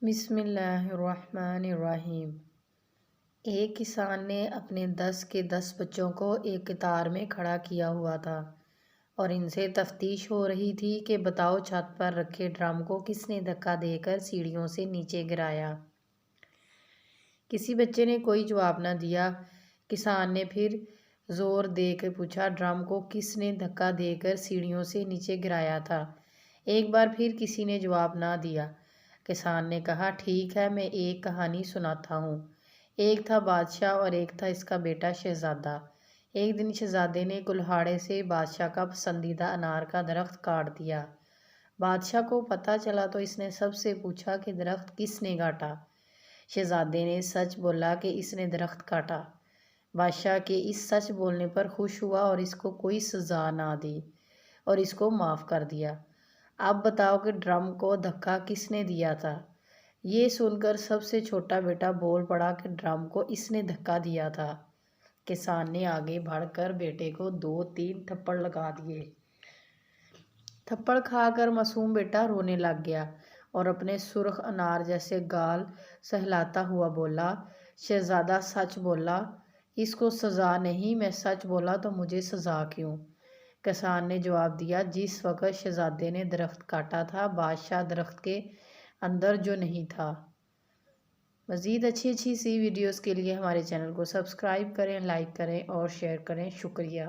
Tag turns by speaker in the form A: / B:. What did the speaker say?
A: بسم اللہ الرحمن الرحیم۔ ایک کسان نے اپنے 10 کے 10 بچوں کو ایک قطار میں کھڑا کیا ہوا تھا اور ان سے تفتیش ہو رہی تھی کہ بتاؤ چھت پر رکھے ڈرم کو کس نے دھکا دے کر سیڑھیوں سے نیچے گرایا۔ کسی بچے نے کوئی جواب نہ دیا۔ کسان نے پھر زور دے کے پوچھا، ڈرم کو کس نے دھکا دے کر سیڑھیوں سے نیچے گرایا تھا؟ ایک بار پھر کسی نے جواب نہ دیا۔ کسان نے کہا، ٹھیک ہے، میں ایک کہانی سناتا ہوں۔ ایک تھا بادشاہ اور ایک تھا اس کا بیٹا شہزادہ۔ ایک دن شہزادے نے کلہاڑے سے بادشاہ کا پسندیدہ انار کا درخت کاٹ دیا۔ بادشاہ کو پتہ چلا تو اس نے سب سے پوچھا کہ درخت کس نے کاٹا؟ شہزادے نے سچ بولا کہ اس نے درخت کاٹا۔ بادشاہ کے اس سچ بولنے پر خوش ہوا اور اس کو کوئی سزا نہ دی اور اس کو معاف کر دیا۔ اب بتاؤ کہ ڈرم کو دھکا کس نے دیا تھا؟ یہ سن کر سب سے چھوٹا بیٹا بول پڑا کہ ڈرم کو اس نے دھکا دیا تھا۔ کسان نے آگے بڑھ کر بیٹے کو 2-3 تھپڑ لگا دیے۔ تھپڑ کھا کر معصوم بیٹا رونے لگ گیا اور اپنے سرخ انار جیسے گال سہلاتا ہوا بولا، شہزادہ سچ بولا، اس کو سزا نہیں، میں سچ بولا تو مجھے سزا کیوں؟ کسان نے جواب دیا، جس وقت شہزادے نے درخت کاٹا تھا بادشاہ درخت کے اندر جو نہیں تھا۔ مزید اچھی سی ویڈیوز کے لیے ہمارے چینل کو سبسکرائب کریں، لائک کریں اور شیئر کریں۔ شکریہ۔